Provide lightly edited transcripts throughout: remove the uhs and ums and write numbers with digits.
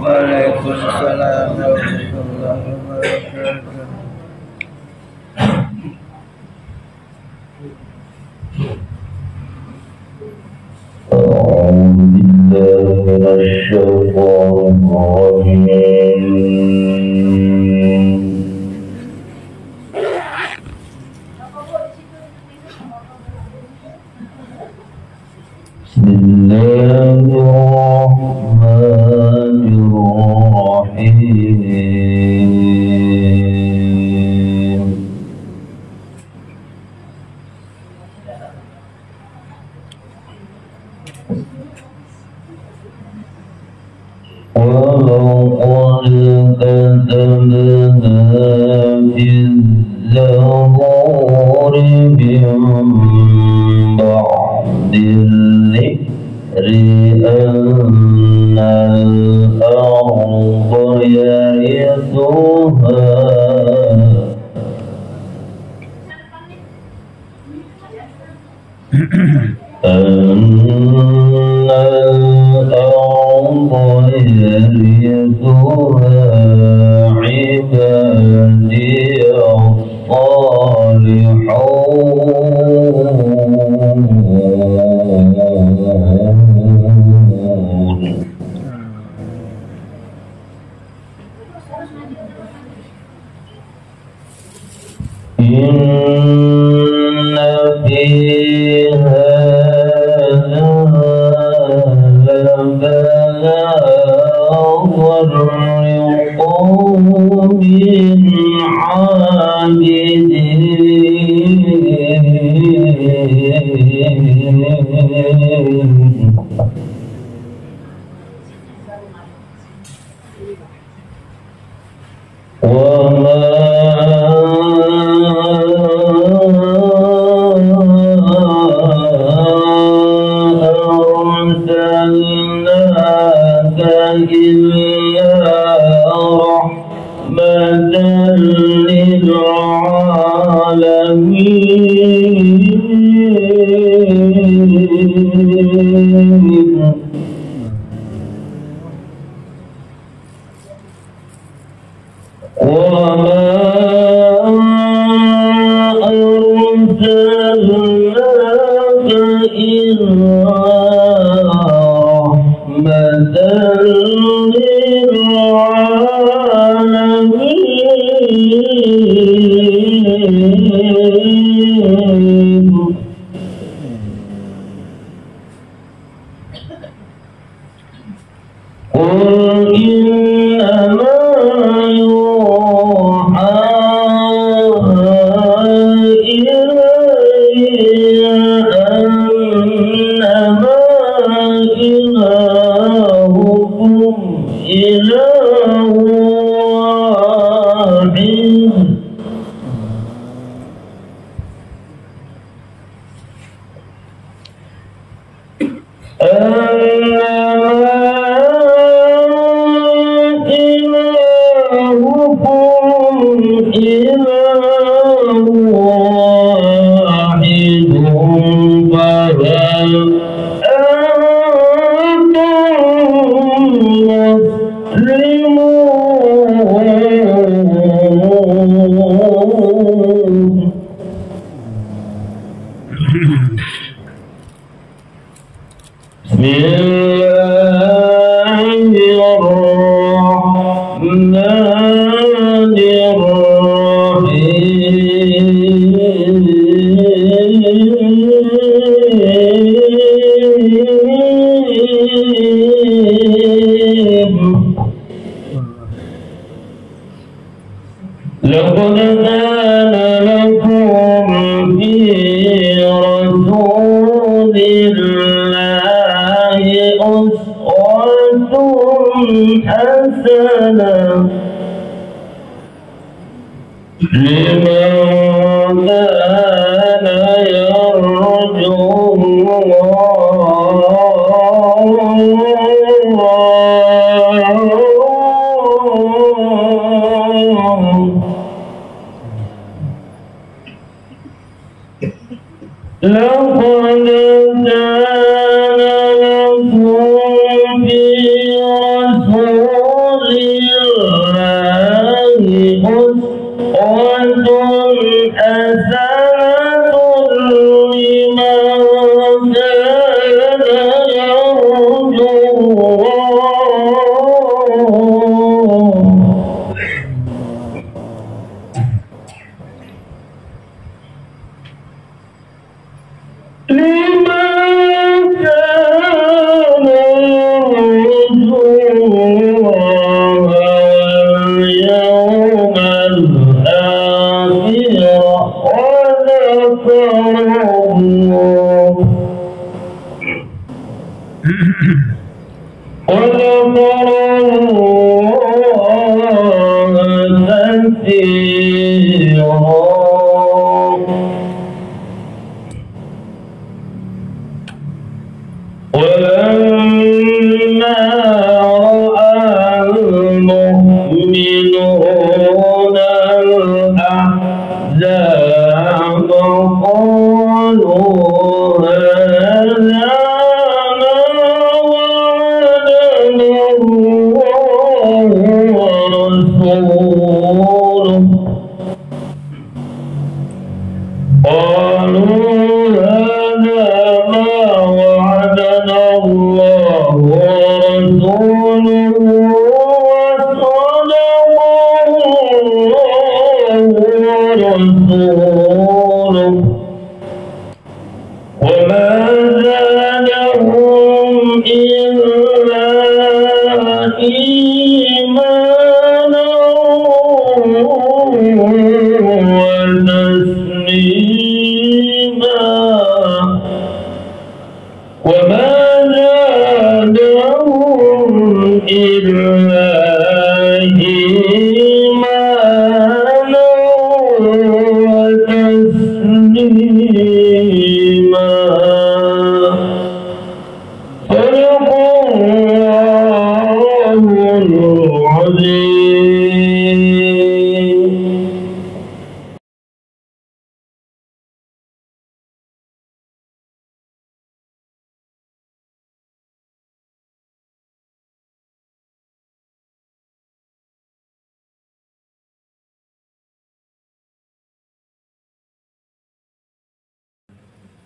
Waalaikumsalam warahmatullahi wabarakatuh. أعوذ بالله من الشيطان الرجيم. بسم الله الرحمن الرحيم. ولقد كتبنا في الزبور من بعد الذكر أن الأرض يرثها عبادي الصالحون. إن في هذا لبلاغا لقوم عابدين. وما أرسلناك إلا رحمة للعالمين. وما أرسلناك إلا رحمة للعالمين. قل إنما يوحى إلي أنما إلهكم إله واحد. بسم الله الرحمن الرحيم. لقد كان لكم في رسول الله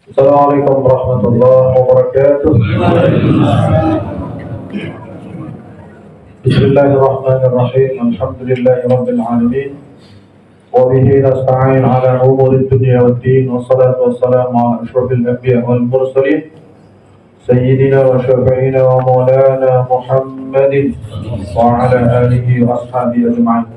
Assalamualaikum warahmatullahi wabarakatuh. Bismillahirrahmanirrahim. Alhamdulillahi rabbil alamin. Wa bihi nasta'in ala umuri dunya waddin. Wassalatu wassalamu ala asyrafil anbiya wal mursalin sayyidina wa syafi'ina wa maulana Muhammadin wa ala alihi wa ashabihi ajma'in.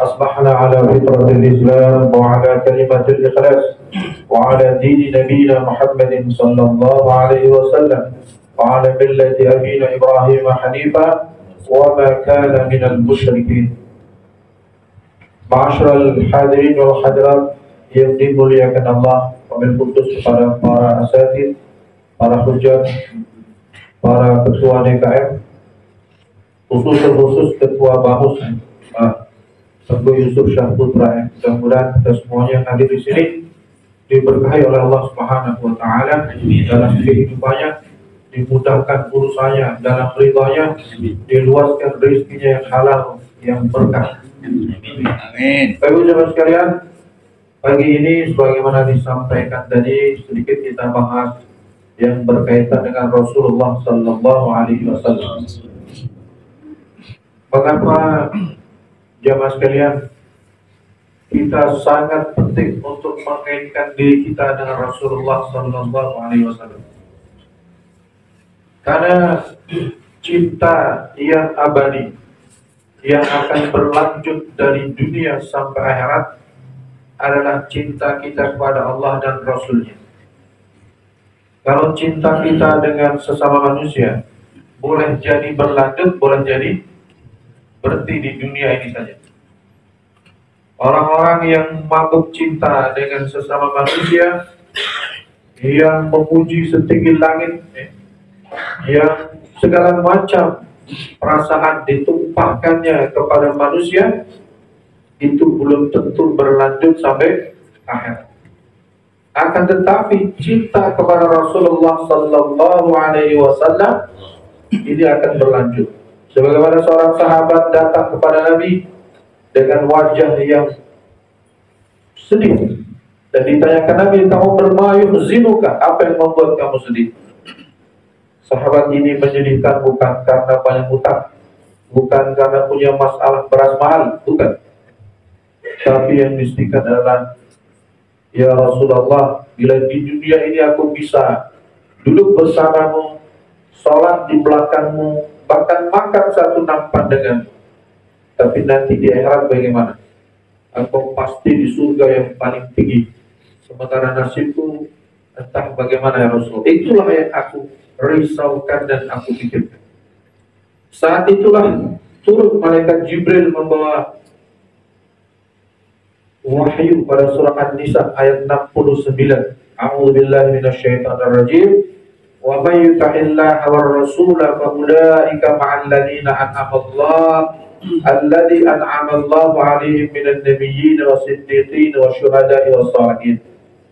Asbahna ala fitratil Islam wa ala kalimatil ikhlas wa ala dini nabiyina Muhammadin sallallahu alaihi wasallam wa ala millati abina Ibrahim hanifa wa ma kana minal musyrikin. Ma'asyiral hadirin wal hadirat yang dimuliakan Allah, wabil khusus kepada para asatidz, para hujjah, para ketua DKM, khusus ketua BAMUS, Teguh Yusuf Syah Putra. Mudah-mudahan kita semuanya yang hadir di sini diberkahi oleh Allah Subhanahu wa Ta'ala dalam kehidupannya, dimudahkan urusannya dalam ridhanya, diluaskan rezekinya yang halal, yang berkah. Amin. Bapak Ibu jemaah sekalian, pagi ini sebagaimana disampaikan tadi, sedikit kita bahas yang berkaitan dengan Rasulullah Sallallahu Alaihi Wasallam. Mengapa jemaah sekalian kita sangat penting untuk mengaitkan diri kita dengan Rasulullah Sallallahu Alaihi Wasallam? Karena cinta yang abadi, yang akan berlanjut dari dunia sampai akhirat, adalah cinta kita kepada Allah dan Rasulnya. Kalau cinta kita dengan sesama manusia boleh jadi berlanjut, boleh jadi berhenti di dunia ini saja. Orang-orang yang mabuk cinta dengan sesama manusia, yang memuji setinggi langit, yang segala macam perasaan ditumpahkannya kepada manusia, itu belum tentu berlanjut sampai akhir. Akan tetapi cinta kepada Rasulullah Sallallahu Alaihi Wasallam ini akan berlanjut. Sebagaimana seorang sahabat datang kepada Nabi dengan wajah yang sedih dan ditanyakan Nabi, kamu bermayuh zinuka, apa yang membuat kamu sedih? Sahabat ini menyedihkan bukan karena banyak utang, bukan karena punya masalah beras mahal, bukan. Tapi yang disedihkan adalah, ya Rasulullah, bila di dunia ini aku bisa duduk bersamamu, sholat di belakangmu, bahkan makan satu nampan denganmu, tapi nanti di akhirat bagaimana? Engkau pasti di surga yang paling tinggi, sementara nasibku entah bagaimana ya Rasul. Itulah yang aku risaukan dan aku pikirkan. Saat itulah turun malaikat Jibril membawa wahyu pada surah An-Nisa ayat 69. A'udzubillahi minasyaitonirrajim. Wa may yuti'illaha war rasula fa ulaika ma'al ladzina an'ama Allah alladzi an'ama Allahu 'alaihim minan nabiyyin was-siddiqin wasyuhada'i was-shalihin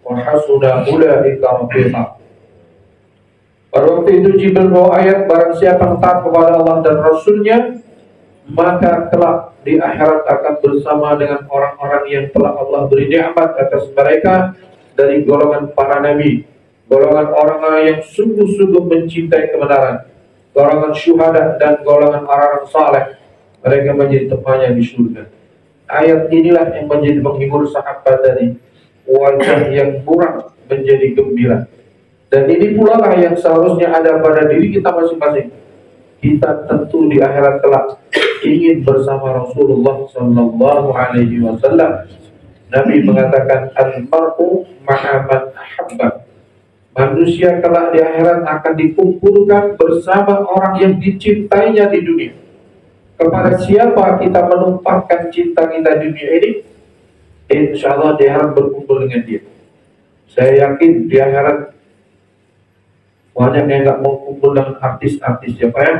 wa hasuna ulaika rafiqa. Pada waktu itu Jibril bawa ayat, barang siapa yang taat kepada Allah dan Rasulnya, maka kelak di akhirat akan bersama dengan orang-orang yang telah Allah beri nikmat atas mereka dari golongan para nabi, golongan orang-orang yang sungguh-sungguh mencintai kebenaran, golongan syuhada dan golongan orang-orang saleh. Mereka menjadi temannya di surga. Ayat inilah yang menjadi penghibur sahabat tadi. Wajah yang buram menjadi gembira. Dan ini pula lah yang seharusnya ada pada diri kita masing-masing. Kita tentu di akhirat kelak ingin bersama Rasulullah Sallallahu Alaihi Wasallam. Nabi mengatakan, al-mar'u ma'a man ahabba. Manusia kelak di akhirat akan dikumpulkan bersama orang yang dicintainya di dunia. Kepada siapa kita menumpahkan cinta kita di dunia ini, insya Allah di akhirat berkumpul dengan dia. Saya yakin di akhirat banyak yang nggak mau kumpul dengan artis-artis, siapa ya?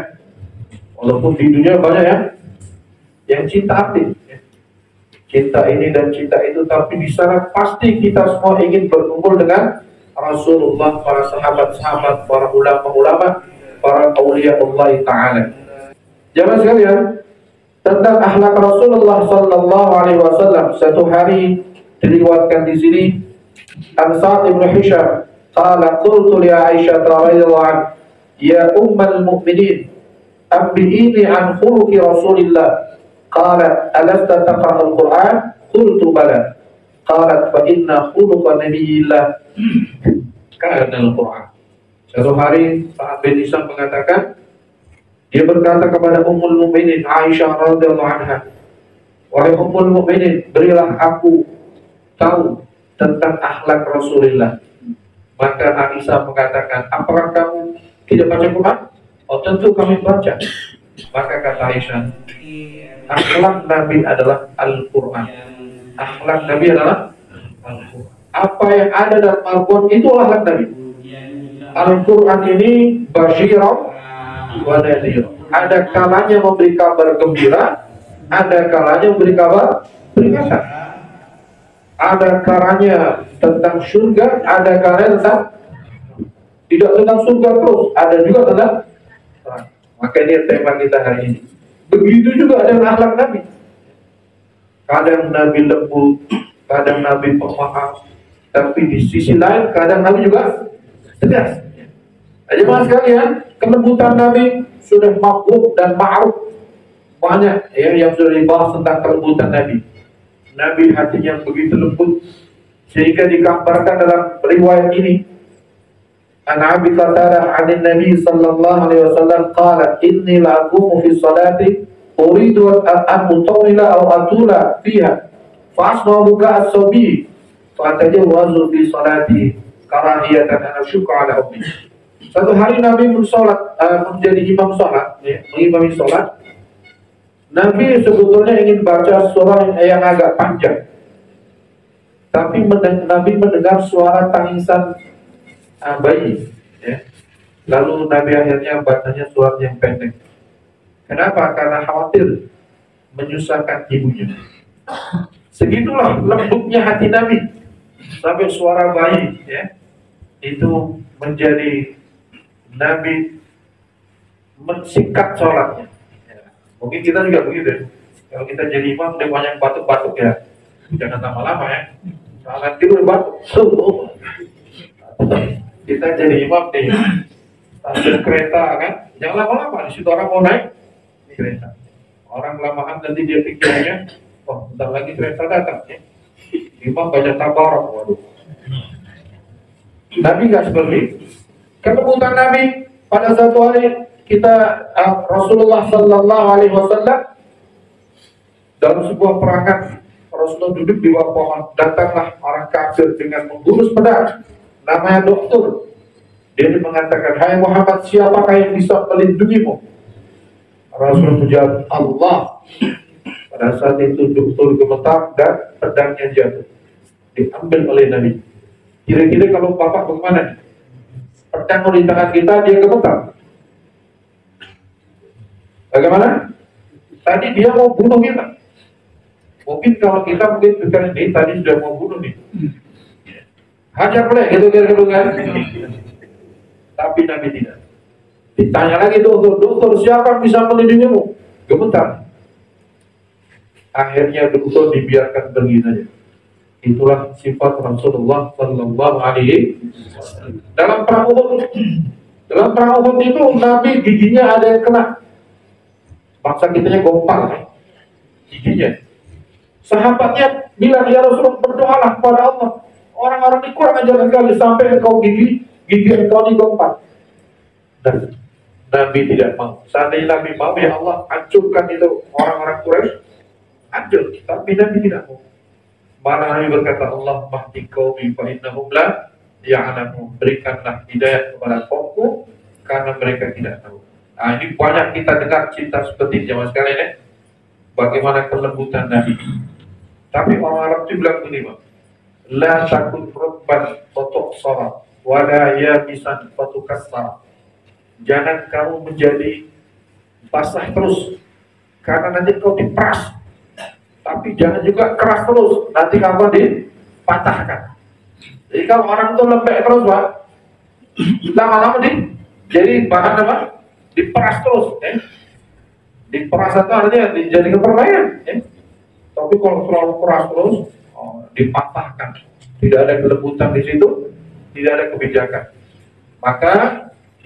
Walaupun di dunia banyak ya yang cinta artis, cinta ini dan cinta itu, tapi di sana pasti kita semua ingin berkumpul dengan Rasulullah, para sahabat-sahabat, para ulama-ulama, para auliya Allah Ta'ala. Jamaah sekalian, tentang akhlak Rasulullah Sallallahu Alaihi Wasallam, satu hari diriwayatkan di sini, An Sa'd bin Hisham qala qultu li Aisyah radhiyallahu anha, ya ummal mu'minin, abbi'ini an khuluqi Rasulillah. Qalat alasta taqra'ul Qur'an? Qultu bala. Qalat fa inna khuluqa nabiyillah kana al-Qur'an. Satu hari Sa'd bin Hisham mengatakan, dia berkata kepada Ummul Mukminin Aisyah radhiyallahu anha, wahai Ummul Mukminin, berilah aku tahu tentang akhlak Rasulullah. Maka Aisyah mengatakan, apakah kamu tidak baca Quran? Oh, tentu kami baca. Maka kata Aisyah, akhlak Nabi adalah Al-Quran. Akhlak Nabi adalah Al-Quran. Apa yang ada dalam Al-Quran itu akhlak Nabi. Al-Quran ini basyirah wa nadhir. Ada kalanya memberi kabar gembira, ada kalanya memberi kabar peringatan. Ada kalanya tentang surga, ada kalanya tentang tidak tentang surga terus, ada juga tentang neraka. Maka ini tema kita hari ini. Begitu juga dengan akhlak Nabi. Kadang Nabi lembut, kadang Nabi pemaaf, tapi di sisi lain kadang Nabi juga tegas. Jemaah sekalian, kelembutan Nabi sudah maklum dan ma'ruf. Banyak ya yang sudah dibahas tentang kelembutan Nabi. Nabi hatinya begitu lembut sehingga digambarkan dalam riwayat ini. An Abi Qatadah 'an Nabi sallallahu alaihi wasallam qala inni la aqumu fi salati uridu an utawila aw atula fiha fa asma'u buka as-sabi fa tajawwazu fi salati karahiyatan an asyqa ala ummi. Satu hari Nabi menjadi imam sholat, ya, mengimami sholat. Nabi sebetulnya ingin baca surah yang agak panjang, tapi Nabi mendengar suara tangisan bayi, ya. Lalu Nabi akhirnya bacanya surat yang pendek. Kenapa? Karena khawatir menyusahkan ibunya. Segitulah lembutnya hati Nabi, sampai suara bayi, ya, itu menjadi Nabi mensingkat sholatnya. Ya. Mungkin kita juga begitu, ya. Kalau kita jadi imam, dia banyak batuk-batuk, ya, jangan lama-lama, ya. Jangan tidur batuk. Kita jadi imam nih, stasiun kereta kan, jangan lama-lama. Di situ orang mau naik kereta. Orang kelamaan nanti dia pikirnya, oh, bentar lagi kereta datang, ya. Imam baca tabarok, waduh. Nabi nggak seperti itu. Kelembutan Nabi pada satu hari Rasulullah Sallallahu Alaihi Wasallam dalam sebuah perangan, Rasulullah duduk di bawah pohon. Datanglah orang kafir dengan menggurus pedang, namanya dokter. Dia mengatakan, hai Muhammad, siapakah yang bisa melindungimu? Rasulullah menjawab, Allah. Pada saat itu dokter gemetar dan pedangnya jatuh, diambil oleh Nabi. Kira-kira kalau bapak bagaimana? Pedang di tangan kita, dia gemetar. Bagaimana? Tadi dia mau bunuh kita. Mungkin kalau kita mungkin bukan ini tadi sudah mau bunuh nih. Hajar boleh gitu kan? Tapi Nabi tidak. Ditanya lagi dokter, siapa yang bisa melindungimu? Gemetar. Akhirnya dokter dibiarkan pergi saja. Itulah sifat Rasulullah Sallallahu Alaihi Wasallam. Dalam perang Uhud itu Nabi giginya ada yang kena. Bangsa kitanya gompal, giginya. Sahabatnya bilang, ya Rasulullah, berdoalah kepada Allah. Orang-orang ini kurang ajar sekali sampai engkau gigi engkau digompal. Dan Nabi tidak mau. Seandainya Nabi mau, ya Allah hancurkan itu orang-orang Quraisy, hancur. Tapi Nabi tidak mau. Malah Nabi berkata, Allah mahdi qaumi fa innahum la ya'lamun. Berikanlah hidayah kepada kaumku karena mereka tidak tahu. Nah, ini banyak kita dengar cerita seperti zaman sekalian, ya. Bagaimana kelembutan Nabi. Tapi orang Arab itu bilang begini, Pak. La takun rubban fatuqsara wa la yabisan fatukassara. Jangan kamu menjadi basah terus, karena nanti kau diperas. Tapi jangan juga keras terus, nanti kamu dipatahkan. Jadi kalau orang itu lembek terus, Pak, lama-lama jadi bahan apa? Diperas terus, ya. Diperas itu artinya dijadikan permainan, ya. Tapi kalau terlalu keras terus, dipatahkan. Tidak ada kelembutan di situ, tidak ada kebijakan. Maka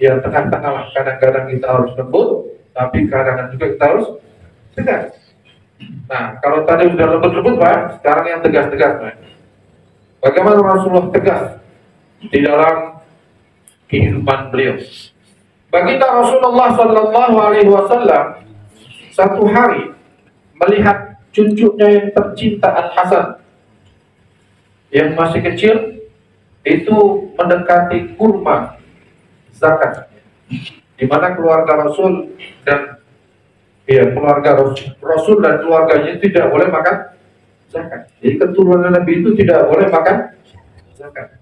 ya tengah-tengah lah. Kadang-kadang kita harus lembut, tapi kadang-kadang juga kita harus tegas. Nah, kalau tadi sudah lembut-lembut, Pak, sekarang yang tegas-tegas, Pak. Bagaimana Rasulullah tegas di dalam kehidupan beliau? Baginda Rasulullah Sallallahu Alaihi Wasallam satu hari melihat cucunya yang tercinta Al-Hasan yang masih kecil itu mendekati kurma zakat, di mana keluarga Rasul dan keluarga Rasul dan keluarganya tidak boleh makan zakat. Jadi keturunan Nabi itu tidak boleh makan zakat.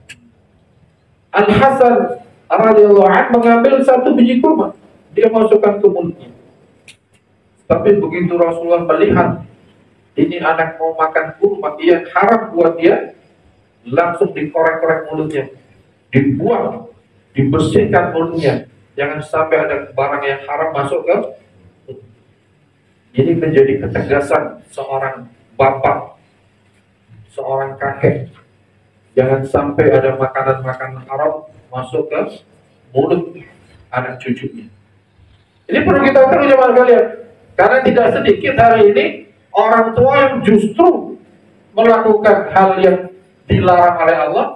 Al-Hasan radhiyallahu anhu mengambil satu biji kurma, dia masukkan ke mulutnya. Tapi begitu Rasulullah melihat ini anak mau makan kurma yang haram buat dia, langsung dikorek-korek mulutnya, dibuang, dibersihkan mulutnya. Jangan sampai ada barang yang haram masuk ke. Ini menjadi ketegasan seorang bapak, seorang kakek. Jangan sampai ada makanan-makanan haram masuk ke mulut anak cucunya. Ini perlu kita tahu jemaah sekalian, karena tidak sedikit hari ini orang tua yang justru melakukan hal yang dilarang oleh Allah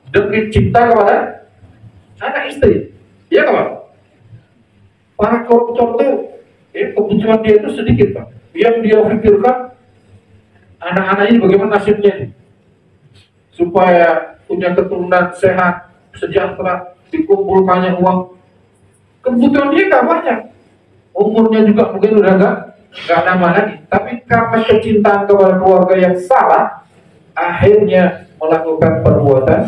demi cinta kepada anak istri. Iya kan, Pak? Para koruptor itu kebutuhan dia itu sedikit, Pak. Yang dia pikirkan anak-anak ini bagaimana nasibnya, supaya punya keturunan sehat, sejahtera, dikumpulkannya uang. Kebutuhan dia nggak banyak, umurnya juga mungkin udah nggak nggak nama lagi. Tapi karena kecintaan kepada keluarga yang salah, akhirnya melakukan perbuatan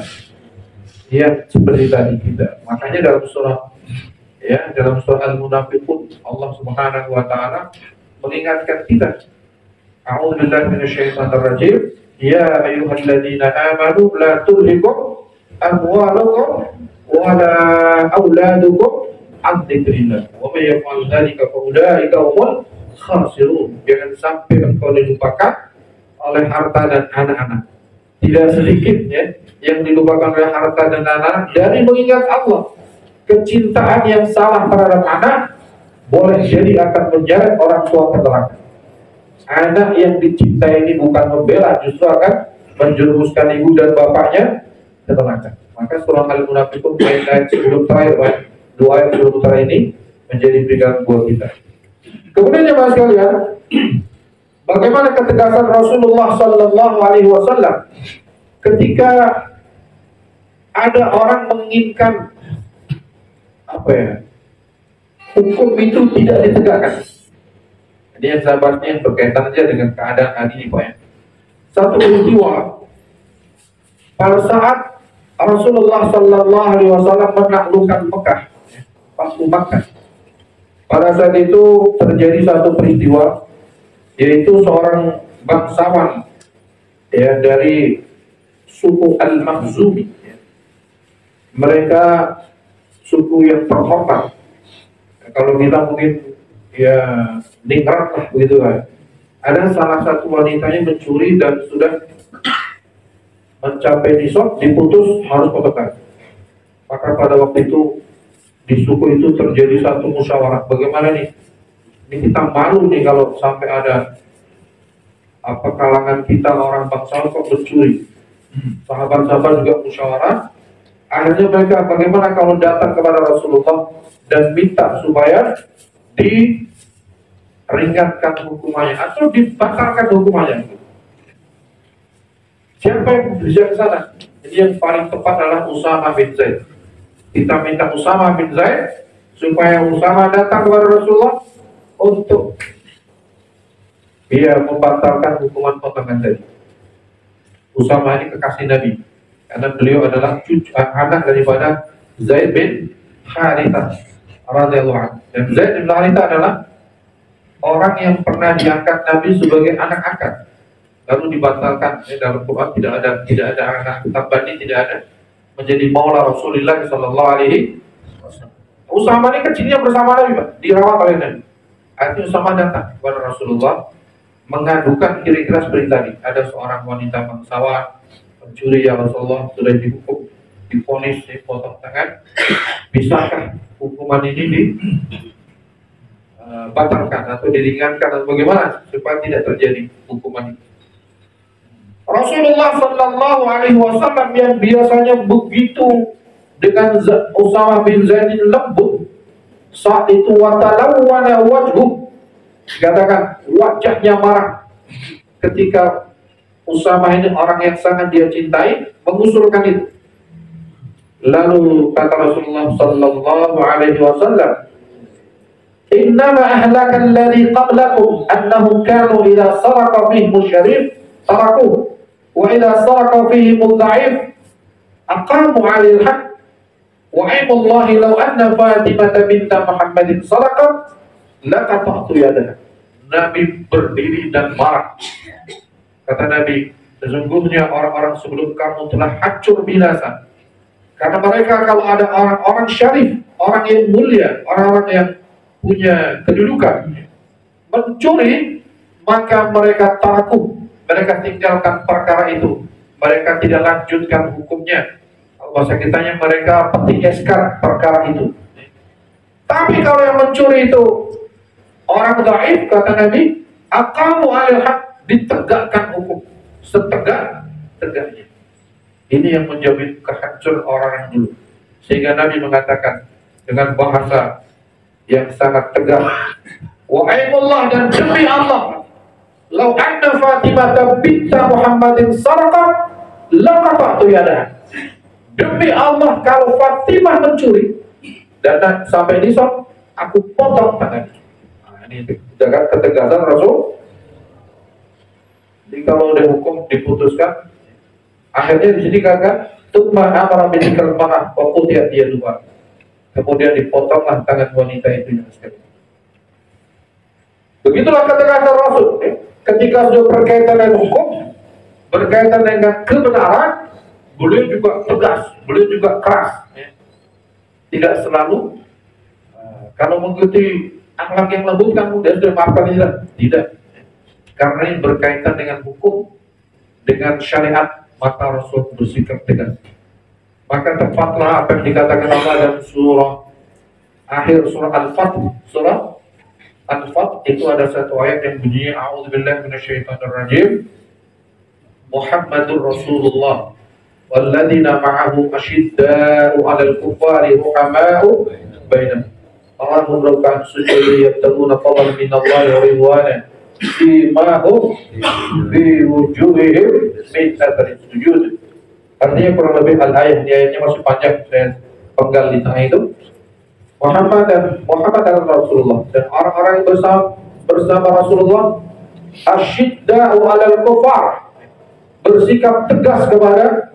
yang seperti tadi kita. Makanya dalam surah Al-Munafiqun, Allah Subhanahu wa taala mengingatkan kita, A'udzubillahi minasyaitonir rajim, ya ayyuhalladzina amanu la tulhikum amwalukum wala auladukum an dzikrillah wa may yaf'al dzalika fa ulaika humul khasirun. Jangan sampai engkau dilupakan oleh harta dan anak-anak. Tidak sedikit ya yang dilupakan oleh harta dan anak dari mengingat Allah. Kecintaan yang salah terhadap anak boleh jadi akan menyeret orang tua ke neraka. Anak yang dicintai ini bukan membela, justru akan menjerumuskan ibu dan bapaknya ke neraka. Maka surah Al-Munafiqun ayat sebelum terakhir, dua ayat sebelum terakhir ini menjadi pegangan buat kita. Kemudian jemaah sekalian, bagaimana ketegasan Rasulullah Sallallahu Alaihi Wasallam ketika ada orang menginginkan hukum itu tidak ditegakkan. Jadi yang sahabatnya yang berkaitan saja dengan keadaan hari ini, Pak ya. Satu peristiwa pada saat Rasulullah Sallallahu Alaihi Wasallam menaklukkan Mekah, waktu Makkah. Pada saat itu terjadi satu peristiwa, yaitu seorang bangsawan ya dari suku Al-Makhzumi. Mereka suku yang terhormat. Kalau kita mungkin ya ningrat lah begitu kan. Ada salah satu wanitanya mencuri dan sudah mencapai nisab, diputus harus potong. Maka pada waktu itu di suku itu terjadi satu musyawarah. Bagaimana nih? Ini kita malu nih kalau sampai ada kalangan kita orang bangsawan kok mencuri. Sahabat-sahabat juga musyawarah. Akhirnya mereka bagaimana kalau datang kepada Rasulullah dan minta supaya diringankan hukumannya atau dibatalkan hukumannya. Siapa yang bisa ke sana? Jadi yang paling tepat adalah Usama bin Zaid. Kita minta Usama bin Zaid supaya Usama datang kepada Rasulullah untuk membatalkan hukuman potongan tadi. Usama ini kekasih Nabi karena beliau adalah anak daripada Zaid bin Harithah radhiyallahu anhu. Dan Zaid bin Harithah adalah orang yang pernah diangkat Nabi sebagai anak angkat, lalu dibatalkan. Dalam Quran tidak ada anak tabani, tidak ada, menjadi maula Rasulullah sallallahu alaihi wasallam. Usama ini kecilnya bersama Nabi, Pak, dirawat oleh Nabi. Akhirnya Usama datang kepada Rasulullah mengadukan kira-kira seperti tadi. Ada seorang wanita bangsawan mencuri, ya Rasulullah, sudah dihukum, divonis, dipotong tangan. Bisakah hukuman ini dibatalkan atau diringankan atau bagaimana supaya tidak terjadi hukuman ini? Rasulullah Sallallahu Alaihi Wasallam yang biasanya begitu dengan Usama bin Zaid lembut, saat itu watalawwana wajhu, dikatakan wajahnya marah ketika Usama ini orang yang sangat dia cintai mengusulkan itu. Lalu kata Rasulullah Sallallahu Alaihi Wasallam, innama ahlaka alladhi qablakum annahum kanu idha saraka fihim syarif tarakuh wa idha saraka fihim dha'if aqamu 'alal haqq wa aimullahi law anna Fatimah binta Muhammadin sadaqat laqata'tu yadaha. Nabi berdiri dan marah. Kata Nabi, sesungguhnya orang-orang sebelum kamu telah hancur binasa. Karena mereka kalau ada orang-orang syarif, orang yang mulia, orang-orang yang punya kedudukan mencuri, maka mereka takut, mereka tinggalkan perkara itu, mereka tidak lanjutkan hukumnya. Bahasa kitanya mereka petik eskan perkara itu. Tapi kalau yang mencuri itu orang dhaif, kata Nabi, aqamu 'alal haqq, ditegakkan hukum setegak-tegaknya. Ini yang menjamin kehancuran orang yang dulu. Sehingga Nabi mengatakan dengan bahasa yang sangat tegas, wa aimullah, dan demi Allah, lau anna Fatimah binta Muhammadin sarqat laqata'tu yadaha. Demi Allah, kalau Fatimah mencuri dan sampai nisab, aku potong tangannya. Nah, ini dengan ketegasan Rasul. Jadi kalau ada hukum diputuskan, akhirnya di sini kata tumma amara bidzikr mar'ah wa qutiyat yaduha. Kemudian dipotonglah tangan wanita itu yang sekali. Begitulah ketegasan Rasul. Ketika sudah berkaitan dengan hukum, berkaitan dengan kebenaran, beliau juga tegas, beliau juga keras. Tidak selalu kalau mengikuti akhlak yang lembut kan sudah maafkan tidak. Karena ini berkaitan dengan hukum, dengan syariat, maka Rasul bersikap tegas. Maka tepatlah apa yang dikatakan Allah dalam akhir surah Al-Fath. Surah Al-Fath itu ada satu ayat yang bunyinya A'udzubillahi minasyaitonirrajim. Muhammadur Rasulullah walladzina ma'ahu asyidda'u 'alal kuffari ruhama'u bainahum. Allahum ruk'an sujudi yabtaguna fadlan minallahi wa ridwana. Simahum fi wujuhihim min athari sujud. Artinya kurang lebih ayat ayatnya masih panjang, saya penggal di tengah itu. Muhammad dan Rasulullah dan orang-orang yang bersama Rasulullah asyidda'u 'alal kufar, bersikap tegas kepada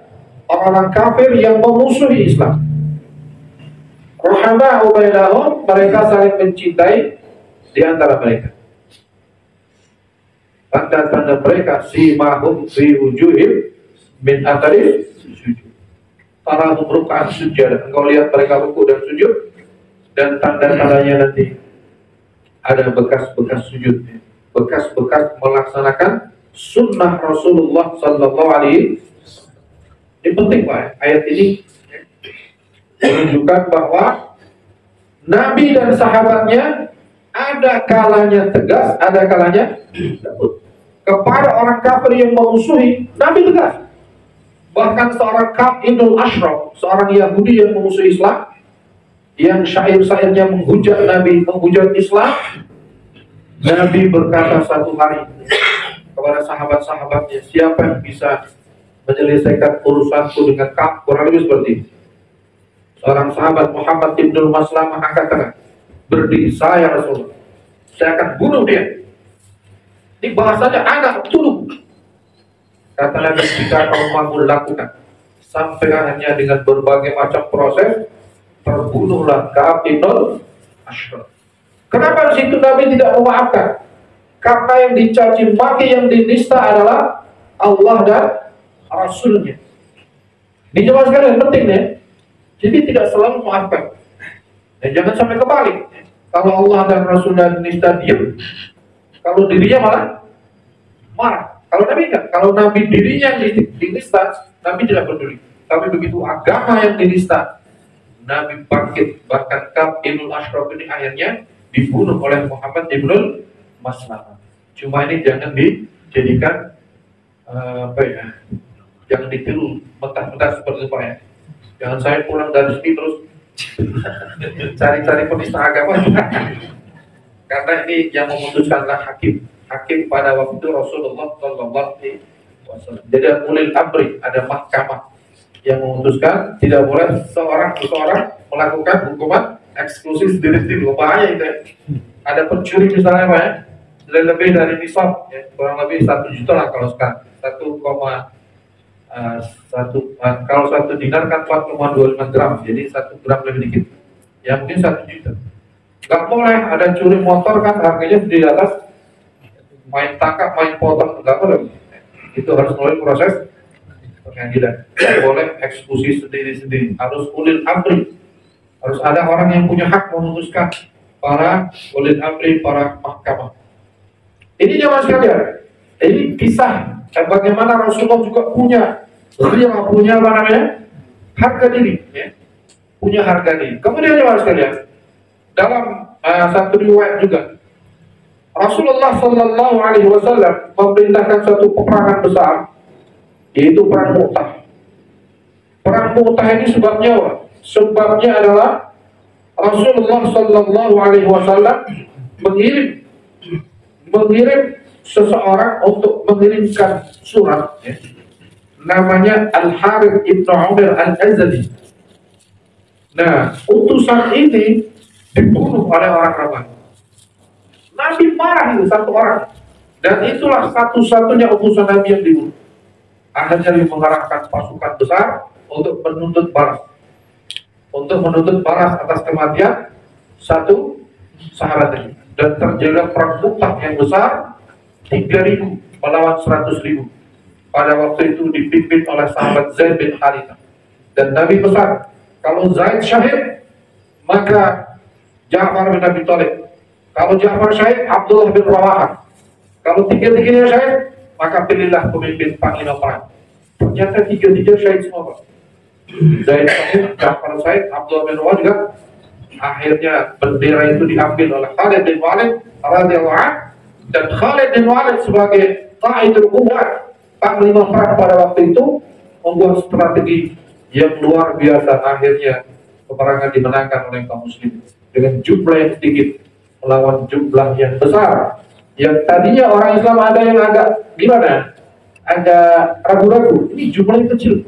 orang-orang kafir yang memusuhi Islam. Ruhama'u bainahum, mereka saling mencintai di antara mereka. Tanda-tanda mereka simahum fi wujuhim min athari sujud. Para ruk'an sujud, engkau lihat mereka ruku dan sujud, dan tanda-tandanya nanti ada bekas-bekas sujud, bekas-bekas melaksanakan sunnah Rasulullah Sallallahu Alaihi Wasallam. Ini penting Pak, ayat ini menunjukkan bahwa Nabi dan sahabatnya ada kalanya tegas, ada kalanya lembut. Kepada orang kafir yang memusuhi, Nabi tegas. Bahkan seorang Ka'b ibn Ashraf, seorang Yahudi yang memusuhi Islam, yang syair-syairnya menghujat Nabi, menghujat Islam, Nabi berkata satu hari kepada sahabat-sahabatnya, siapa yang bisa menyelesaikan urusanku dengan Ka'b? Kurang lebih seperti ini. Seorang sahabat Muhammad ibn Maslamah angkat tangan, berdiri, saya Rasulullah, saya akan bunuh dia. Ini bahasanya anak tuduh. Kata Nabi, jika kamu mampu lakukan, sampai akhirnya dengan berbagai macam proses, terbunuhlah Ka'b ibn Ashraf. Kenapa di situ Nabi tidak memaafkan? Karena yang dicaci maki, yang dinista adalah Allah dan Rasulnya. Ini jemaah sekalian penting ya. Jadi tidak selalu memaafkan. Dan jangan sampai kebalik. Kalau Allah dan Rasulnya dinista diam, kalau dirinya malah marah. Kalau Nabi enggak. Kalau Nabi dirinya yang dinista, Nabi tidak peduli. Tapi begitu agama yang dinista, Nabi bangkit. Bahkan Ka'b ibn Ashraf ini akhirnya dibunuh oleh Muhammad ibn Maslamah. Cuma ini jangan dijadikan jangan ditiru mentah-mentah seperti itu Pak ya. Jangan saya pulang dari sini terus cari-cari penista agama. Karena ini yang memutuskanlah hakim pada waktu itu Rasulullah Sallallahu Alaihi Wasallam. Jadi ulil amri, ada mahkamah yang memutuskan tidak boleh seseorang melakukan hukuman eksklusif sendiri-sendiri. Bahaya itu ya. Ada pencuri misalnya Pak ya, lebih dari nisab ya, kurang lebih 1 juta lah kalau sekarang 1 dinar kan 4,25 gram, jadi 1 gram lebih dikit ya, mungkin 1 juta. Gak boleh ada curi motor kan harganya di atas, main tangkap, main potong, gak boleh. Itu harus melalui proses pengadilan. Gak boleh eksekusi sendiri-sendiri, harus ulil amri, harus ada orang yang punya hak memutuskan, para ulil amri, para mahkamah. Ini jemaah sekalian, ini kisah bagaimana Rasulullah juga punya apa namanya, harga diri ya. Punya harga diri. Kemudian jemaah sekalian, dalam satu riwayat juga Rasulullah Sallallahu Alaihi Wasallam memerintahkan satu peperangan besar, yaitu perang Mu'tah. Perang Mu'tah ini sebabnya apa? Sebabnya adalah Rasulullah Sallallahu Alaihi Wasallam mengirim seseorang untuk mengirimkan surat ya, namanya Al-Harith ibn Umar Al-Azadi. Nah, utusan ini dibunuh oleh orang ramai. Nabi marah itu satu orang. Dan itulah satu-satunya utusan Nabi yang dibunuh. Akhirnya dia mengarahkan pasukan besar untuk menuntut balas. Untuk menuntut balas atas kematian satu sahabat ini. Dan terjadi perang Mu'tah yang besar, 3.000 melawan 100.000. Pada waktu itu dipimpin oleh sahabat Zaid bin Harithah. Dan Nabi pesan, kalau Zaid syahid, maka Ja'far bin Abi Thalib. Kalau Ja'far syahid, Abdullah bin Rawahah. Kalau tiga-tiganya syahid, maka pilihlah pemimpin panglima perang. Ternyata tiga-tiga syahid semua. Zaid syahid, Ja'far syahid, Abdullah bin Rawahah juga. Akhirnya bendera itu diambil oleh Khalid bin Walid radhiyallahu anhu, dan Khalid bin Walid sebagai qa'idul quwwat, panglima perang pada waktu itu, membuat strategi yang luar biasa. Akhirnya peperangan dimenangkan oleh kaum muslim dengan jumlah yang sedikit melawan jumlah yang besar. Yang tadinya orang Islam ada yang agak gimana, agak ragu-ragu, ini jumlahnya kecil.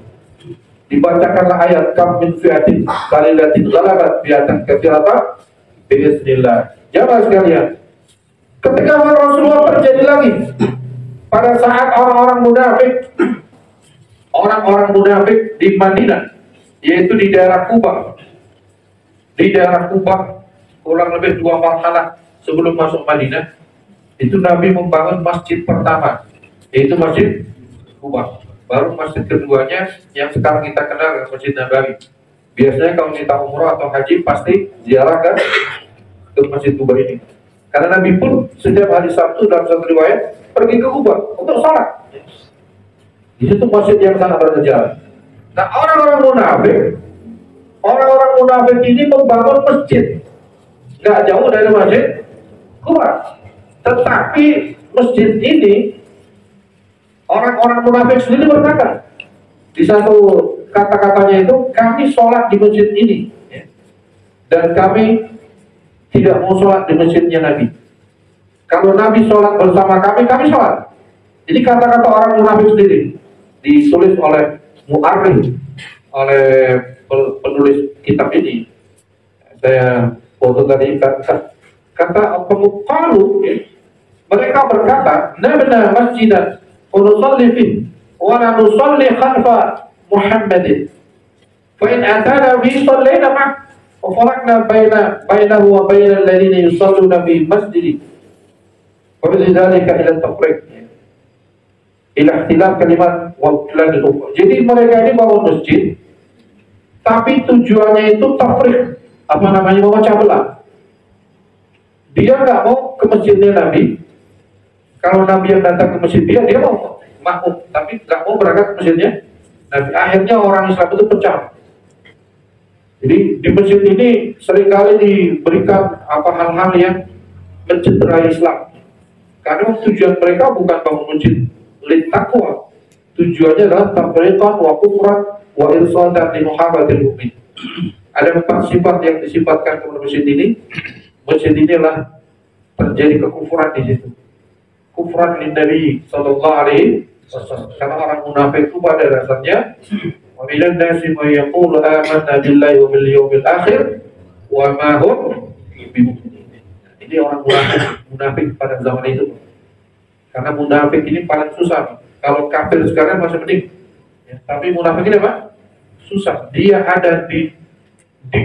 Dibacakanlah ayat kam min fi'atin qalilatin ghalabat fi'atan katsiratan biiznillah. Jamaah sekalian, ketika Rasulullah terjadi lagi pada saat orang-orang munafik di Madinah, yaitu di daerah Kubah. Di daerah Kubah kurang lebih 2 marhalah sebelum masuk Madinah, itu Nabi membangun masjid pertama, yaitu Masjid Kubah. Baru masjid keduanya yang sekarang kita kenal, Masjid Nabawi. Biasanya kalau kita umrah atau haji pasti ziarah ke Masjid Kubah ini. Karena Nabi pun setiap hari Sabtu dalam satu riwayat pergi ke Kubah untuk sholat. Di situ masjid yang sangat bersejarah. Nah, orang-orang munafik ini membangun masjid nggak jauh dari Masjid Kubah. Tetapi masjid ini orang-orang munafik sendiri berkata, di satu kata-katanya itu, kami sholat di masjid ini, ya, dan kami tidak mau sholat di masjidnya Nabi. Kalau Nabi sholat bersama kami, kami sholat. Jadi kata-kata orang munafik sendiri ditulis oleh mu'arrikh, oleh penulis kitab ini. Saya foto tadi kata pemukalu, ya, mereka berkata, nabna masjidan wa nusalli fihi wa la nusalli khalfa Muhammadin. Fa in atana bi sallayna ma' wa farakna bainahu wa bainal ladzina yusalluna fi masjidi. Wa bidzalika ila tafriq ila ikhtilaf kalimat wa ikhtilal ukhra. Jadi mereka ini bangun masjid, tapi tujuannya itu tafriq, apa namanya, memecah belah. Dia nggak mau ke masjidnya Nabi. Kalau Nabi yang datang ke masjid dia mau makmum, tapi nggak mau berangkat ke masjidnya Nabi. Akhirnya orang Islam itu pecah. Jadi di masjid ini seringkali diberikan hal-hal yang mencederai Islam. Karena tujuan mereka bukan bangun masjid lit taqwa. Tujuannya adalah tafriqan wa kufran wa irsadan li muhabbatil mu'min. Ada 4 sifat yang disifatkan kepada masjid ini. Masjid inilah terjadi kekufuran di situ. Kufran lin Nabi sallallahu alaihi wasallam. Karena orang munafik itu pada dasarnya, wa minan nasi may yaqulu amanna billahi wa bil yawmil akhir wa ma hum bimu'minin. Ini orang munafik pada zaman itu. Karena munafik ini paling susah. Kalau kafir sekarang masih mending, ya, tapi munafik ini apa? Susah. Dia ada di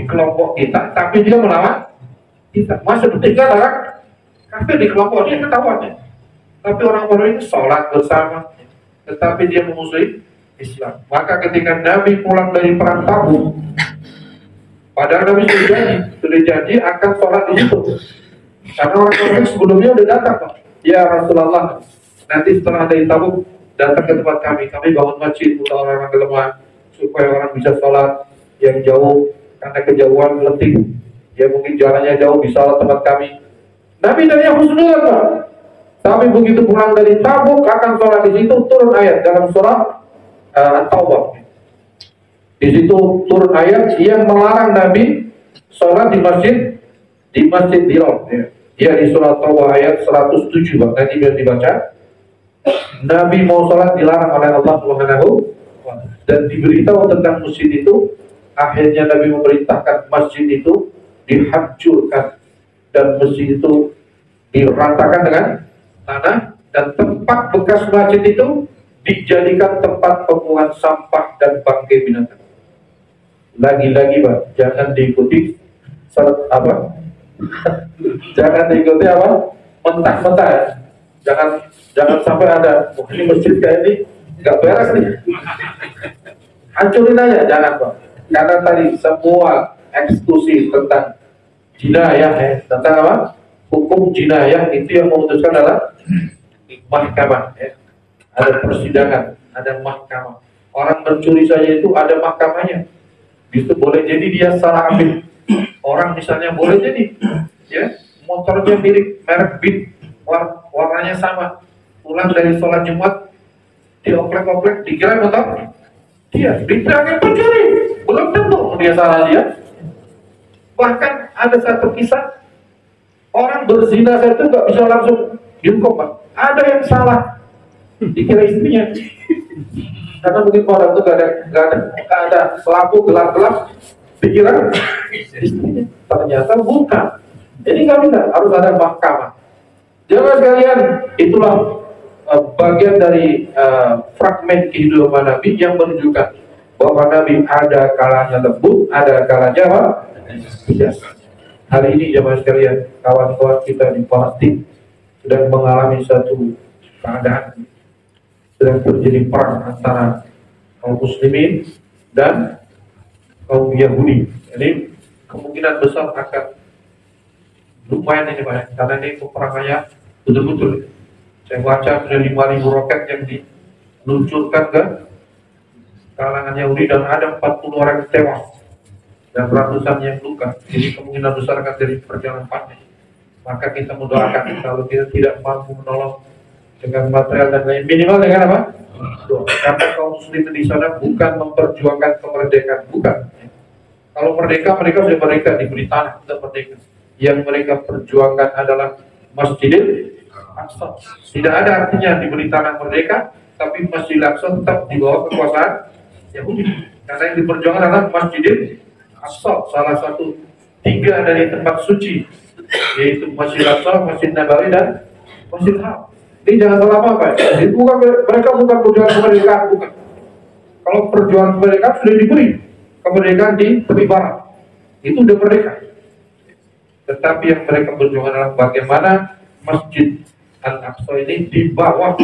kelompok kita, tapi dia melawan kita. Masih ketika orang kafir di kelompok dia ketahuan, ya. Tapi orang-orang ini sholat bersama, tetapi dia memusuhi Islam. Maka ketika Nabi pulang dari perang Tabuk, padahal Nabi sudah janji akan sholat di situ. Karena orang-orang sebelumnya sudah datang, Pak. Ya Rasulullah, nanti setelah dari Tabuk datang ke tempat kami bangun masjid untuk orang-orang lemah, supaya orang bisa sholat yang jauh, karena kejauhan letih, ya mungkin jalannya jauh, bisa sholat tempat kami. Nabi dan yang husnul, Pak. Tapi begitu pulang dari Tabuk akan sholat di situ, turun ayat dalam surah At-Taubah. Di situ turun ayat yang melarang Nabi sholat di masjid Dirar. Ya, di surah At-Taubah ayat 107, Bang. Nanti biar dibaca. Nabi mau sholat dilarang oleh Allah Subhanahu wa Ta'ala. Dan diberitahu tentang masjid itu. Akhirnya Nabi memerintahkan masjid itu dihancurkan, dan masjid itu diratakan dengan tanah, dan tempat bekas masjid itu dijadikan tempat pembuangan sampah dan bangkai binatang. Lagi-lagi Pak, jangan diikuti jangan diikuti mentah-mentah ya. Jangan sampai ada ini masjid kayak ini nggak beres nih, hancurin aja, jangan Pak. Karena tadi semua eksekusi tentang jinayah tentang apa? Hukum jinayah itu yang memutuskan adalah mahkamah ya. Ada persidangan, ada mahkamah. Orang mencuri saja itu ada mahkamahnya. Itu boleh jadi dia salah ambil. Orang misalnya boleh jadi ya motornya mirip merek Beat, warnanya sama, pulang dari sholat Jumat dioplek-oplek dikira motor dia, dibilangin pencuri, belum tentu dia salah dia. Bahkan ada satu kisah orang berzina itu nggak bisa langsung dihukum Pak. Ada yang salah dikira istrinya, karena mungkin orang itu nggak ada lampu gelap-gelap pikiran istrinya, ternyata bukan. Jadi nggak bisa, harus ada mahkamah. Jangan sekalian, itulah bagian dari fragmen kehidupan Nabi yang menunjukkan bahwa Nabi ada kalanya lembut, ada kalanya apa? Biasa. Hari ini jemaah sekalian, kawan-kawan kita di Palestina sedang mengalami satu keadaan, sedang terjadi perang antara kaum muslimin dan kaum Yahudi. Jadi kemungkinan besar akan lumayan ini Pak, karena ini peperangannya betul-betul. Saya baca sudah 5.000 roket yang diluncurkan ke kalangan Yahudi dan ada 40 orang tewas dan ratusan yang luka. Jadi kemungkinan besar akan jadi perjalanan panjang. Maka kita mendoakan kalau kita tidak mampu menolong dengan material dan lain, minimal dengan apa? Doa. Karena kaum muslim di sana bukan memperjuangkan kemerdekaan, bukan. Kalau merdeka, mereka sudah merdeka, diberi tanah untuk merdeka. Yang mereka perjuangkan adalah Masjidil Aqsa. Tidak ada artinya diberi tanah merdeka, tapi Masjidil Aqsa tetap di bawah kekuasaan Yahudi. Karena yang diperjuangkan adalah Masjidil Aqsa, salah satu 3 dari tempat suci, yaitu Masjidil Aqsa, Masjid Nabawi dan Masjidil Haram. Ini jangan salah apa ya? Mereka bukan perjuangan kemerdekaan, bukan. Kalau perjuangan kemerdekaan sudah diberi kemerdekaan di tepi barat, itu sudah merdeka. Tetapi yang mereka perjuangan adalah bagaimana Masjid Al-Aqsa ini di bawah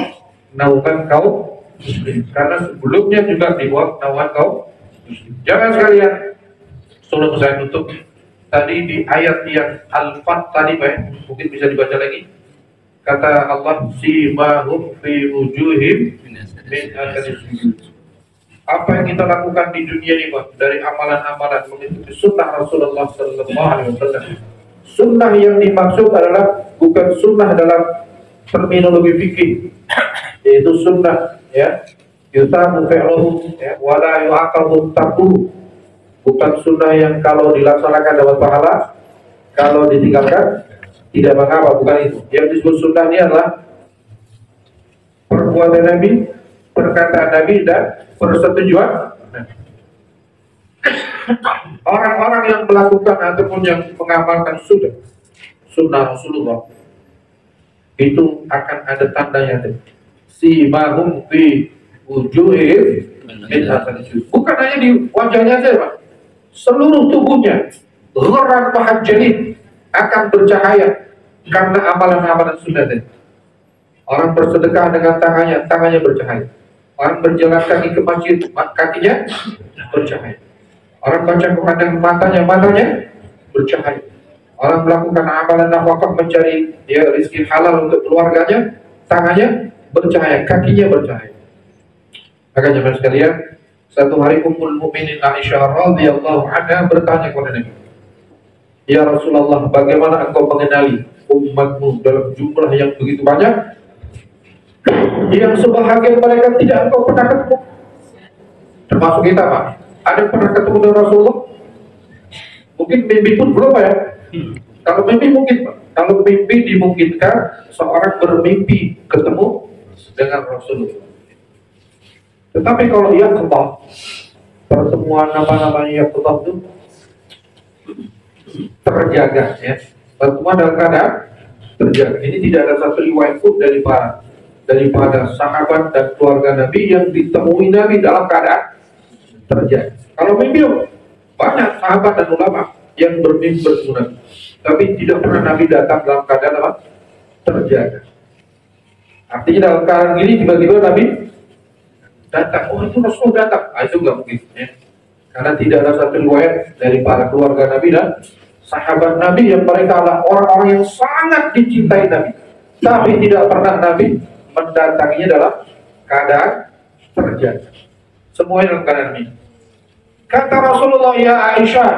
naungan kaum muslim, karena sebelumnya juga di bawah naungan kaum muslim. Jangan sekalian, sebelum saya tutup, tadi di ayat yang Al-Fat tadi Pak, mungkin bisa dibaca lagi. Kata Allah, simahum fi wujuhim min athari sujud. Apa yang kita lakukan di dunia ini Pak, dari amalan-amalan mengikuti sunnah Rasulullah SAW. Sunnah yang dimaksud adalah bukan sunnah dalam terminologi fikih, yaitu sunnah ya yusabu fi'luhu ya wala yu'aqabu tarkuhu. Bukan sunnah yang kalau dilaksanakan dapat pahala, kalau ditinggalkan tidak mengapa, bukan itu. Yang disebut sunnah ini adalah perbuatan Nabi, perkataan Nabi, dan persetujuan Nabi. Orang-orang yang melakukan ataupun yang mengamalkan sunnah Rasulullah itu akan ada tandanya. Simahum fi wujuhihim min athari sujud. Bukan hanya di wajahnya saja Pak, seluruh tubuhnya ghurran muhajjalin akan bercahaya karena amalan-amalan sunnah tadi. Orang bersedekah dengan tangannya bercahaya. Orang berjalan kaki ke masjid, kakinya bercahaya. Orang baca Quran dengan matanya bercahaya. Orang melakukan amalan nafkah mencari rezeki halal untuk keluarganya, tangannya bercahaya, kakinya bercahaya. Maka jemaah sekalian, satu hari Ummul Mukminin Aisyah radhiyallahu anha bertanya kepada Nabi, "Ya Rasulullah, bagaimana engkau mengenali umatmu dalam jumlah yang begitu banyak, yang sebahagian mereka tidak engkau pernah ketemu?" Termasuk kita Pak, ada yang pernah ketemu dengan Rasulullah? Mungkin mimpi pun belum Pak ya. Kalau mimpi mungkin Pak, kalau mimpi dimungkinkan seorang bermimpi ketemu dengan Rasulullah. Tetapi kalau yaqdah, pertemuan nama-namanya yaqdah itu terjaga ya. Pertemuan dalam keadaan terjaga. Ini tidak ada satu riwayat pun daripada sahabat dan keluarga Nabi yang ditemui Nabi dalam keadaan terjaga. Kalau mimpi, banyak sahabat dan ulama yang bermimpi bertemu Nabi, tapi tidak pernah Nabi datang dalam keadaan apa? Terjaga. Artinya dalam keadaan gini tiba-tiba Nabi datang. Oh, itu Rasul datang. Itu nggak mungkin, ya. Karena tidak ada satu riwayat dari para keluarga Nabi dan sahabat Nabi yang mereka adalah orang-orang yang sangat dicintai Nabi, tapi tidak pernah Nabi mendatanginya dalam keadaan terjaga. Semuanya dalam keadaan ini. Kata Rasulullah, ya Aisyah,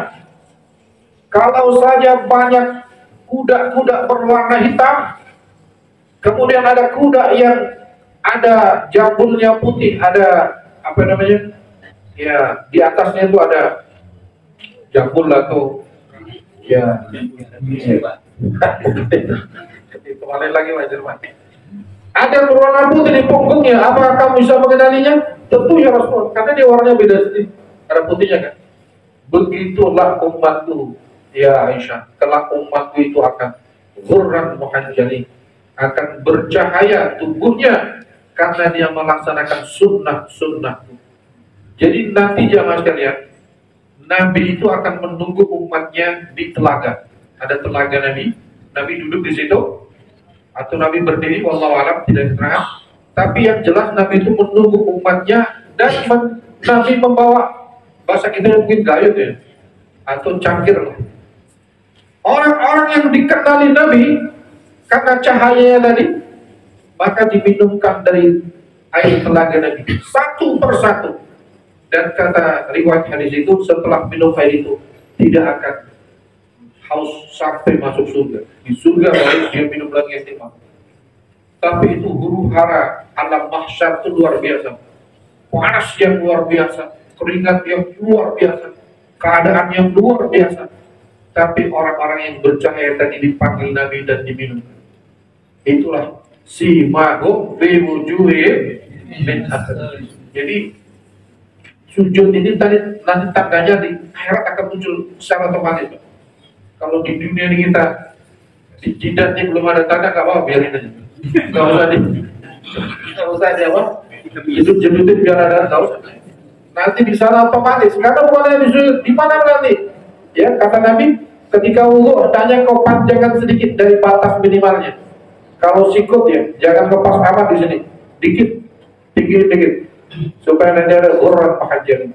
kalau saja banyak kuda-kuda berwarna hitam, kemudian ada kuda yang ada jambulnya putih, ada apa namanya? Ya, di atasnya itu ada jambul atau ya. Kemarin lagi wajar mati. Ada berwarna putih di punggungnya. Apakah kamu bisa mengenalinya? Tentu ya Rasul, karena dia warnanya beda sedikit. Ada putihnya kan. Begitulah umatku, ya Aisyah. Kelak umatku itu akan ghurran muhajjalin, akan bercahaya tubuhnya karena dia melaksanakan sunnah-sunnahku. Jadi nanti jamaah sekalian, Nabi itu akan menunggu umatnya di telaga. Ada telaga Nabi. Nabi duduk di situ, atau Nabi berdiri, wallahu alam tidak diterangkan. Tapi yang jelas Nabi itu menunggu umatnya dan Nabi membawa, bahasa kita mungkin gayut ya, atau cangkir. Orang-orang yang dikenali Nabi karena cahayanya tadi, maka diminumkan dari air telaga Nabi satu persatu. Dan kata riwayat hadis itu, setelah minum air itu tidak akan haus sampai masuk surga. Di surga baru dia minum lagi yang timah. Tapi itu huru hara alam mahsyar itu luar biasa. Panas yang luar biasa, keringat yang luar biasa, keadaan yang luar biasa. Tapi orang-orang yang bercahaya tadi dipanggil Nabi dan diminum. Itulah si magum biwujuhim min athar. Jadi sujud ini tadi nanti tandanya di akhirat akan muncul secara otomatis. Kalau di dunia ini kita di jidatnya belum ada tanda, nggak apa-apa, biarin aja. Nggak usah dia apa? Jedut-jedutin biar ada, nggak usah. Nanti di sana otomatis. Karena bukan di sujud, di mana nanti? Ya kata Nabi, ketika wudu tanya kau panjangkan sedikit dari batas minimalnya. Kalau sikut ya, jangan lepas amat di sini, dikit. Supaya nanti ada ghurran muhajjalin.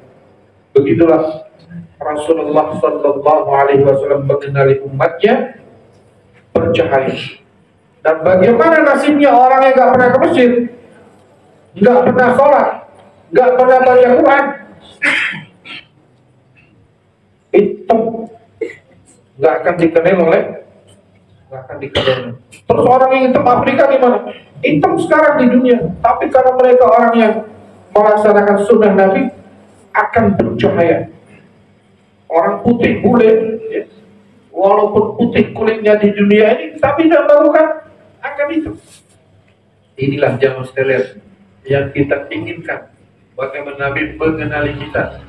Begitulah Rasulullah sallallahu alaihi wasallam mengenali umatnya bercahaya. Dan bagaimana nasibnya orang yang nggak pernah ke masjid, nggak pernah sholat, nggak pernah baca Quran, hitam, nggak akan dikenal oleh, nggak akan dikenal. Terus orang yang hitam Afrika gimana? Hitam sekarang di dunia, tapi karena mereka orang yang melaksanakan sunnah Nabi akan bercahaya. Orang putih bule, ya, walaupun putih kulitnya di dunia ini, tapi tidak melakukan akan itu. Inilah jamaah sekalian yang kita inginkan, bagaimana Nabi mengenali kita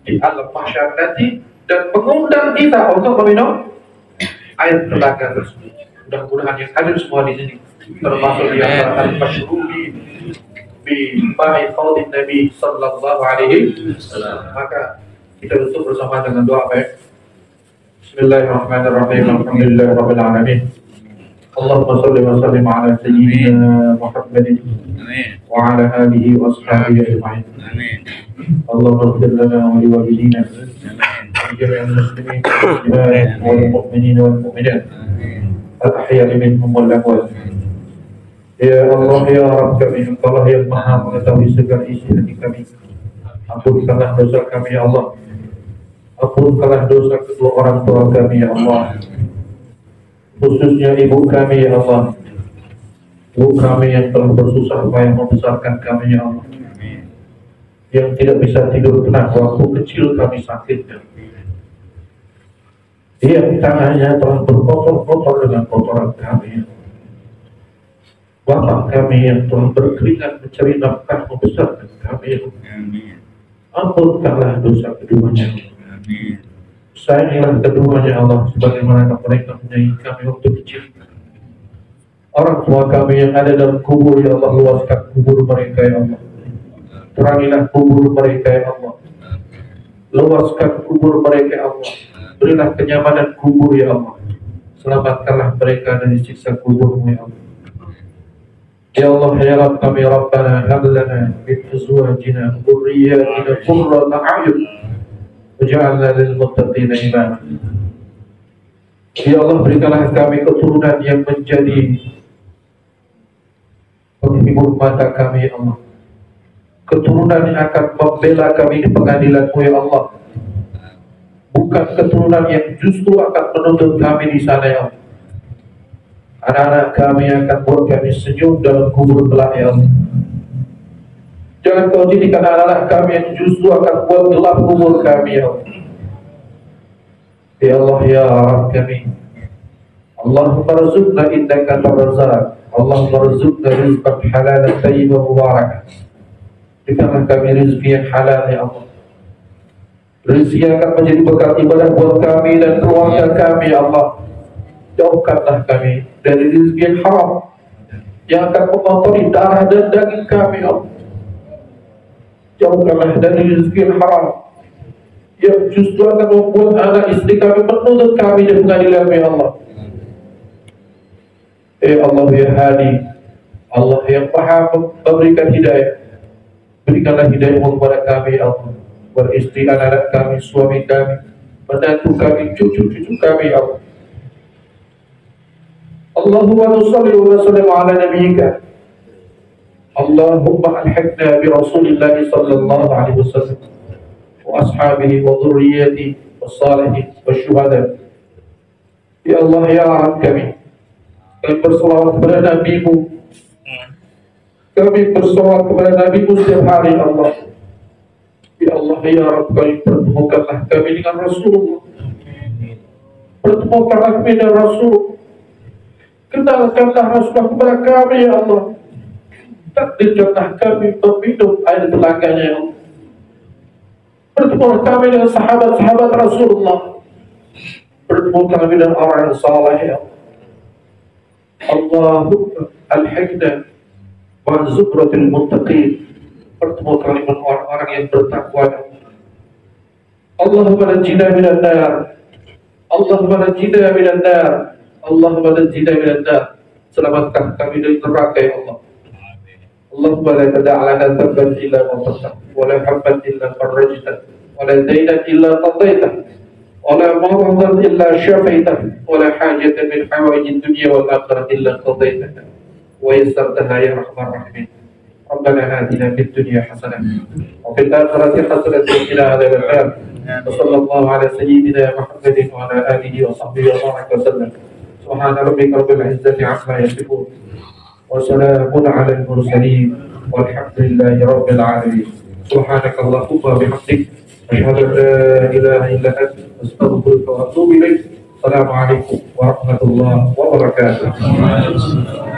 di alam mahsyar nanti dan mengundang kita untuk meminum air telaga tersebut. Mudah-mudahan yang hadir semua di sini termasuk di antara al-masyrubi bima'i qaulin Nabi sallallahu alaihi wasallam. Maka kita tutup bersama dengan doa baik. Bismillahirrahmanirrahim. Alhamdulillahirabbil alamin. Allahumma shalli wa sallim ala sayyidina Muhammadin wa ala alihi wa ashabihi ajma'in. Amin. Allahumma ighfir lana wa liwalidina wa jami'il muslimin wal mu'minin wal mu'minat al-ahya'i minhum wal amwat. Ya Allah, ya Rabb kami, Engkaulah yang maha mengetahui segala isi hati kami. Ampunkanlah dosa kami ya Allah. Ampunkanlah dosa kedua orang tua kami ya Allah. Khususnya ibu kami ya Allah. Ibu kami yang telah bersusah payah membesarkan kami ya Allah. Yang tidak bisa tidur tenang waktu kecil kami sakit ya. Dia tangannya telah berkotor-kotor dengan kotoran kami ya. Bapak kami yang telah berkeringat mencari nafkah membesarkan kami. Ampunkanlah dosa keduanya. Sayangilah keduanya Allah sebagaimana mereka menyayangi kami waktu kecil. orang tua kami yang ada dalam kubur, ya Allah, luaskan kubur mereka, ya Allah. Terangilah kubur mereka, ya Allah. Luaskan kubur mereka, ya Allah. Berilah kenyamanan kubur, ya Allah. Selamatkanlah mereka dari siksa kubur, ya Allah. Ya Allah, ya Rabb kami, Rabbana hab lana min azwajina wa dhurriyyatina qurrata a'yun waj'alna lil muttaqina imama. Ya Allah, berikanlah kami keturunan yang menjadi penghibur mata kami, ya Allah. Keturunan yang akan membela kami di pengadilan-Mu, ya Allah. Bukan keturunan yang justru akan menuntut kami di sana, ya Allah. Anak-anak kami akan buat kami senyum dalam kubur kelak, ya Allah. Jangan Kau jadikan anak-anak kami yang justru akan buat gelap kubur kami, ya Allah. Ya Allah, ya Rabb kami, Allahumma rizqna innaka ar-razzaq, Allahumma rizqna rizqan halalan tayyiban mubarakan. Berikanlah kami rezeki yang halal, ya Allah. Rezeki yang akan menjadi bekal ibadah buat kami dan keluarga kami, ya Allah. Jauhkanlah kami dari rezeki yang haram yang akan mengotori darah dan daging kami, ya Allah. Jauhkanlah dari rezeki yang haram yang justru akan membuat anak istri kami menuntut kami di pengadilan, ya Allah. Allah ya Hadi, Allah yang Maha memberikan hidayah, berikanlah hidayah-Mu kepada kami, ya Allah. Beristri anak-anak kami, suami kami, menantu kami, cucu-cucu kami, ya Allah. Allahumma salli wa sallim ala nabiyyika, Allahumma alhiqna bi Rasulillah sallallahu alaihi wasallam wa ashabihi wa dhurriyyatihi was-salihin wasyuhada. Ya Allah, ya Rabb kami bersolawat kepada Nabi-Mu, kami bersolawat kepada Nabi-Mu setiap hari, Allah. Ya Allah, ya Rabb kami, pertemukanlah kami dengan Rasulullah, pertemukanlah kami dengan Rasul, kenalkanlah Rasulullah kepada kami, ya Allah. Takdirkanlah kami meminum air telaganya, ya Allah. Pertemukan kami dengan sahabat-sahabat Rasulullah, pertemukan kami dengan orang yang saleh, ya Allah. Allahumma alhiqna wa zukratil muttaqin, pertemukan kami dengan orang-orang yang bertakwa, ya Allah. Allahumma najjina minan nar, Allahumma najjina minan nar, Allahumma najjina minan nar. Selamatkan kami dari neraka, ya Allah. Allahumma la tada' lana dhanban illa ghafartah, wa la hamman illa farajtah, wa la daynan illa qadaitah, wa la maradan illa syafaitah, wa la hajatan min hawaijid dunya wal akhirah illa qadaitah wa yassartaha ya arhamar rahimin. Rabbana atina fid dunya hasanah wa fil akhirati hasanah wa qina adzaban nar. Wa sallallahu ala sayyidina Muhammadin wa ala alihi wa sahbihi wa baraka wa sallam. Subhana rabbika rabbil izzati amma yasifun wa salamun ala al-mursalin walhamdulillahi rabbil alamin. Subhanakallahumma bihamdik, asyhadu an la ilaha illa anta, astaghfiruka wa atubu ilaik. Assalamualaikum warahmatullahi wabarakatuh.